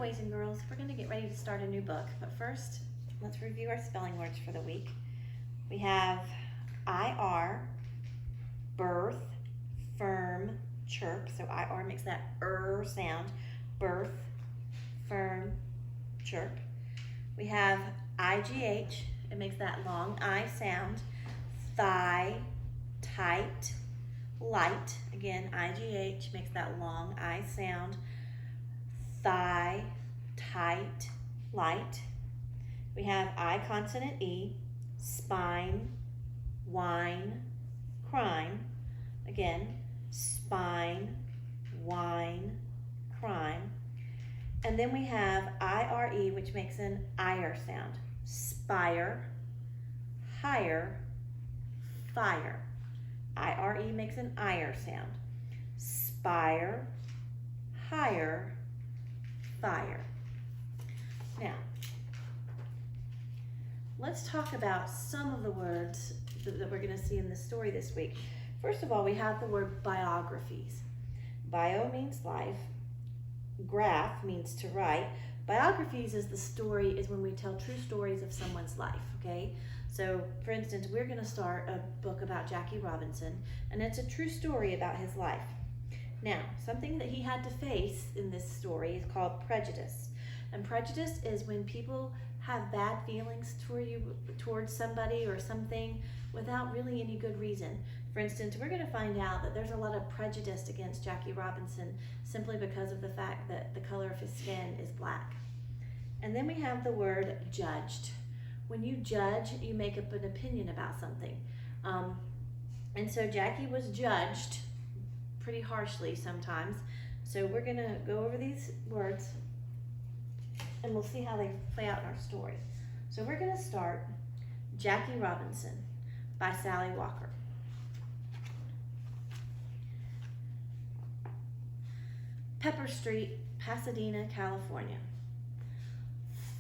boys and girls. We're going to get ready to start a new book, but first, let's review our spelling words for the week. We have IR, birth, firm, chirp. So IR makes that sound. Birth, firm, chirp. We have IGH. It makes that long I sound. Thigh, tight, light. Again, IGH makes that long I sound. Thigh, tight, light. We have I consonant E, spine, wine, crime. Again, spine, wine, crime. And then we have IRE, which makes an IR sound. Spire, higher, fire. IRE makes an IR sound. Spire, higher, fire. Now, let's talk about some of the words that we're going to see in the story this week. First of all, we have the word biographies. Bio means life. Graph means to write. Biographies is when we tell true stories of someone's life, okay? So, for instance, we're going to start a book about Jackie Robinson, and it's a true story about his life. Now, something that he had to face in this story is called prejudice. And prejudice is when people have bad feelings towards somebody or something without really any good reason. For instance, we're going to find out that there's a lot of prejudice against Jackie Robinson simply because of the fact that the color of his skin is black. And then we have the word judged. When you judge, you make up an opinion about something. And so Jackie was judged pretty harshly sometimes. So we're going to go over these words and we'll see how they play out in our story. So we're going to start Jackie Robinson by Sally Walker. Pepper Street, Pasadena, California.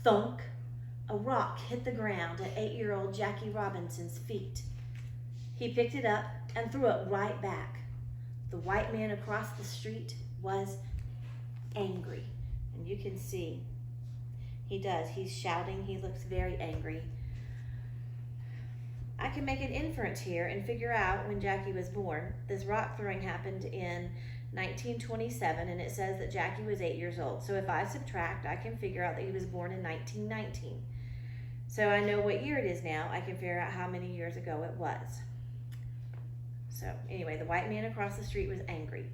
Thunk, a rock hit the ground at 8-year-old Jackie Robinson's feet. He picked it up and threw it right back. The white man across the street was angry. And you can see he does. He's shouting. He looks very angry. I can make an inference here and figure out when Jackie was born. This rock throwing happened in 1927, and it says that Jackie was 8 years old. So if I subtract, I can figure out that he was born in 1919. So I know what year it is now. I can figure out how many years ago it was. So anyway, the white man across the street was angry.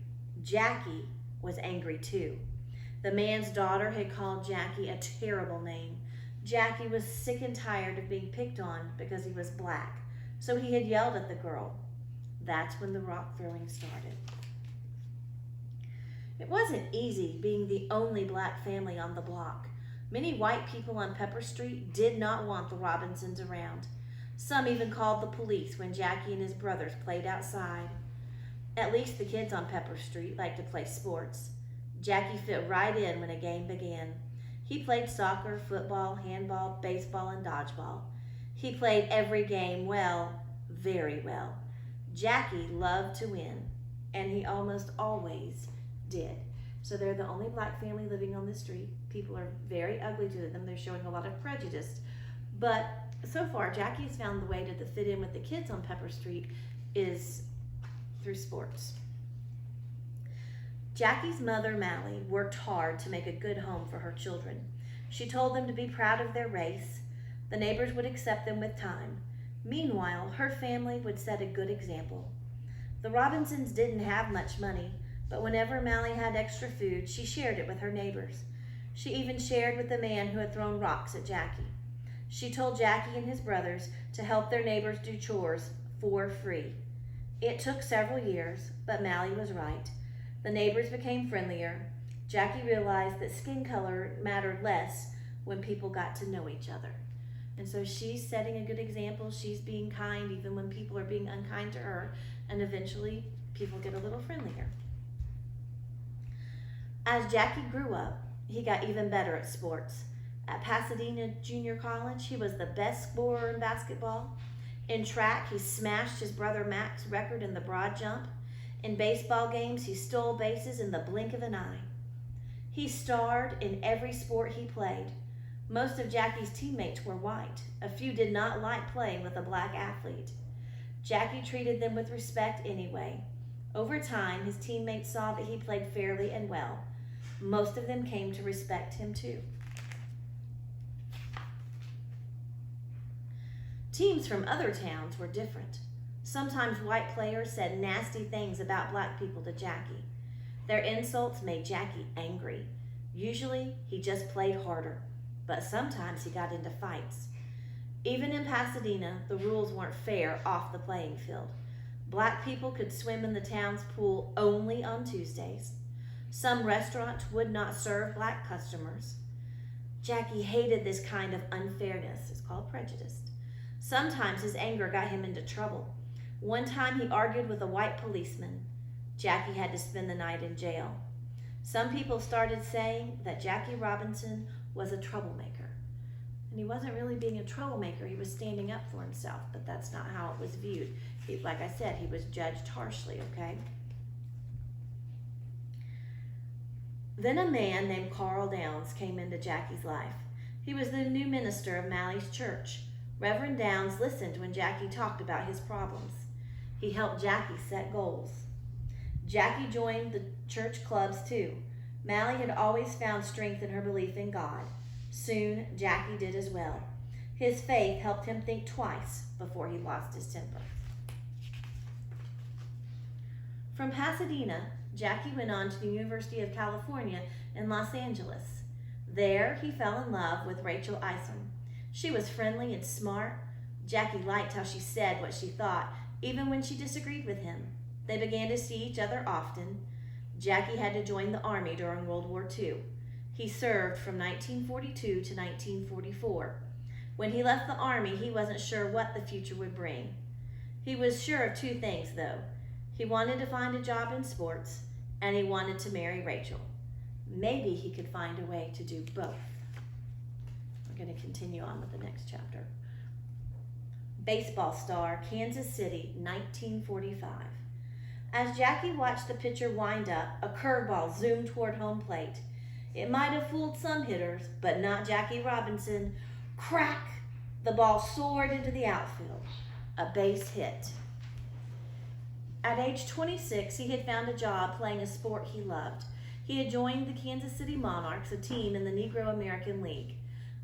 Jackie was angry too. The man's daughter had called Jackie a terrible name. Jackie was sick and tired of being picked on because he was black. So he had yelled at the girl. That's when the rock throwing started. It wasn't easy being the only black family on the block. Many white people on Pepper Street did not want the Robinsons around. Some even called the police when Jackie and his brothers played outside. At least the kids on Pepper Street liked to play sports. Jackie fit right in when a game began. He played soccer, football, handball, baseball, and dodgeball. He played every game well, very well. Jackie loved to win, and he almost always did. So they're the only black family living on the street. People are very ugly to them. They're showing a lot of prejudice. But so far, Jackie's found the way to fit in with the kids on Pepper Street is through sports. Jackie's mother, Mally, worked hard to make a good home for her children. She told them to be proud of their race. The neighbors would accept them with time. Meanwhile, her family would set a good example. The Robinsons didn't have much money, but whenever Mally had extra food, she shared it with her neighbors. She even shared with the man who had thrown rocks at Jackie. She told Jackie and his brothers to help their neighbors do chores for free. It took several years, but Mally was right. The neighbors became friendlier. Jackie realized that skin color mattered less when people got to know each other. And so she's setting a good example. She's being kind even when people are being unkind to her. And eventually, people get a little friendlier. As Jackie grew up, he got even better at sports. At Pasadena Junior College, he was the best scorer in basketball. In track, he smashed his brother Mac's record in the broad jump. In baseball games, he stole bases in the blink of an eye. He starred in every sport he played. Most of Jackie's teammates were white. A few did not like playing with a black athlete. Jackie treated them with respect anyway. Over time, his teammates saw that he played fairly and well. Most of them came to respect him too. Teams from other towns were different. Sometimes white players said nasty things about black people to Jackie. Their insults made Jackie angry. Usually, he just played harder, but sometimes he got into fights. Even in Pasadena, the rules weren't fair off the playing field. Black people could swim in the town's pool only on Tuesdays. Some restaurants would not serve black customers. Jackie hated this kind of unfairness. It's called prejudice. Sometimes his anger got him into trouble. One time he argued with a white policeman. Jackie had to spend the night in jail. Some people started saying that Jackie Robinson was a troublemaker. And he wasn't really being a troublemaker. He was standing up for himself, but that's not how it was viewed. Like I said, he was judged harshly, okay? Then a man named Carl Downs came into Jackie's life. He was the new minister of Mally's church. Reverend Downs listened when Jackie talked about his problems. He helped Jackie set goals. Jackie joined the church clubs too. Mally had always found strength in her belief in God. Soon, Jackie did as well. His faith helped him think twice before he lost his temper. From Pasadena, Jackie went on to the University of California in Los Angeles. There, he fell in love with Rachel Isom. She was friendly and smart. Jackie liked how she said what she thought, even when she disagreed with him. They began to see each other often. Jackie had to join the Army during World War II. He served from 1942 to 1944. When he left the Army, he wasn't sure what the future would bring. He was sure of two things, though. He wanted to find a job in sports, and he wanted to marry Rachel. Maybe he could find a way to do both. We're going to continue on with the next chapter. Baseball star, Kansas City, 1945. As Jackie watched the pitcher wind up, a curveball zoomed toward home plate. It might have fooled some hitters, but not Jackie Robinson. Crack! The ball soared into the outfield. A base hit. At age 26, he had found a job playing a sport he loved. He had joined the Kansas City Monarchs, a team in the Negro American League.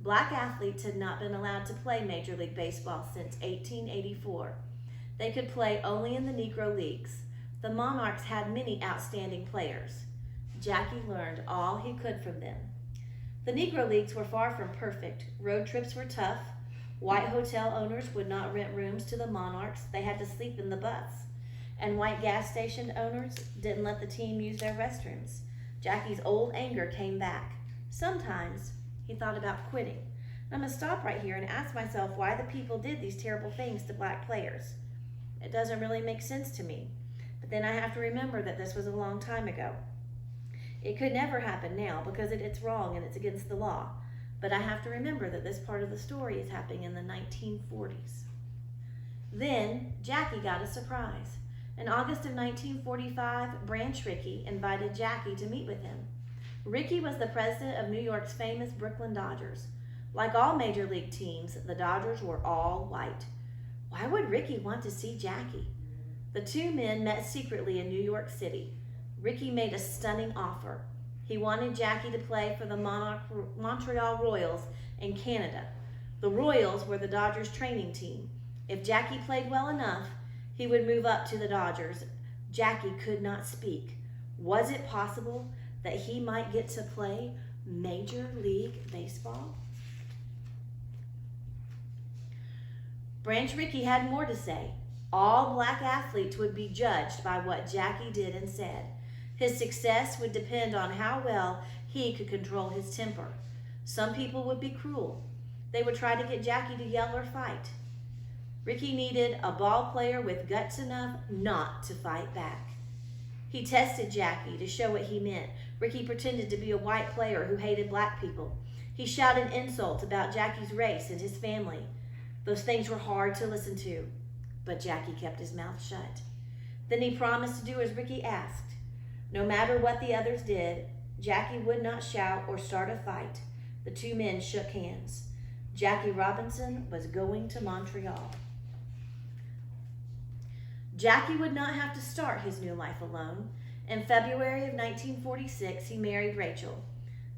Black athletes had not been allowed to play Major League Baseball since 1884. They could play only in the Negro Leagues. The Monarchs had many outstanding players. Jackie learned all he could from them. The Negro Leagues were far from perfect. Road trips were tough. White hotel owners would not rent rooms to the Monarchs. They had to sleep in the bus. And white gas station owners didn't let the team use their restrooms. Jackie's old anger came back. Sometimes he thought about quitting. I'm going to stop right here and ask myself why the people did these terrible things to black players. It doesn't really make sense to me. But then I have to remember that this was a long time ago. It could never happen now because it's wrong and it's against the law. But I have to remember that this part of the story is happening in the 1940s. Then Jackie got a surprise. In August of 1945, Branch Rickey invited Jackie to meet with him. Rickey was the president of New York's famous Brooklyn Dodgers. Like all major league teams, the Dodgers were all white. Why would Rickey want to see Jackie? The two men met secretly in New York City. Rickey made a stunning offer. He wanted Jackie to play for the Montreal Royals in Canada. The Royals were the Dodgers' training team. If Jackie played well enough, he would move up to the Dodgers. Jackie could not speak. Was it possible that he might get to play Major League Baseball? Branch Rickey had more to say. All black athletes would be judged by what Jackie did and said. His success would depend on how well he could control his temper. Some people would be cruel. They would try to get Jackie to yell or fight. Rickey needed a ball player with guts enough not to fight back. He tested Jackie to show what he meant. Rickey pretended to be a white player who hated black people. He shouted insults about Jackie's race and his family. Those things were hard to listen to, but Jackie kept his mouth shut. Then he promised to do as Rickey asked. No matter what the others did, Jackie would not shout or start a fight. The two men shook hands. Jackie Robinson was going to Montreal. Jackie would not have to start his new life alone. In February of 1946, he married Rachel.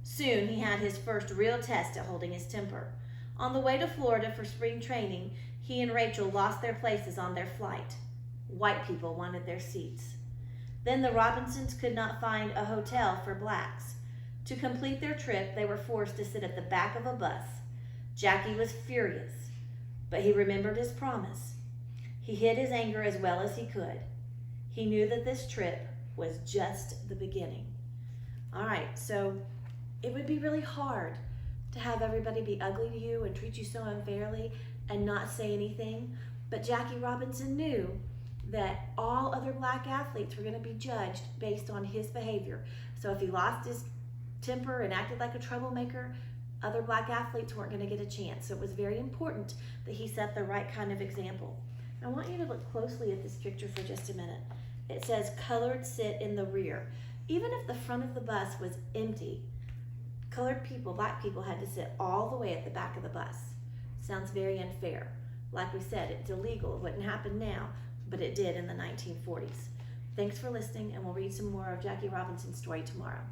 Soon he had his first real test at holding his temper. On the way to Florida for spring training, he and Rachel lost their places on their flight. White people wanted their seats. Then the Robinsons could not find a hotel for blacks. To complete their trip, they were forced to sit at the back of a bus. Jackie was furious, but he remembered his promise. He hid his anger as well as he could. He knew that this trip was just the beginning. All right, so it would be really hard to have everybody be ugly to you and treat you so unfairly and not say anything. But Jackie Robinson knew that all other black athletes were going to be judged based on his behavior. So if he lost his temper and acted like a troublemaker, other black athletes weren't going to get a chance. So it was very important that he set the right kind of example. I want you to look closely at this picture for just a minute. It says colored sit in the rear. Even if the front of the bus was empty, colored people, black people, had to sit all the way at the back of the bus. Sounds very unfair. Like we said, it's illegal. It wouldn't happen now, but it did in the 1940s. Thanks for listening, and we'll read some more of Jackie Robinson's story tomorrow.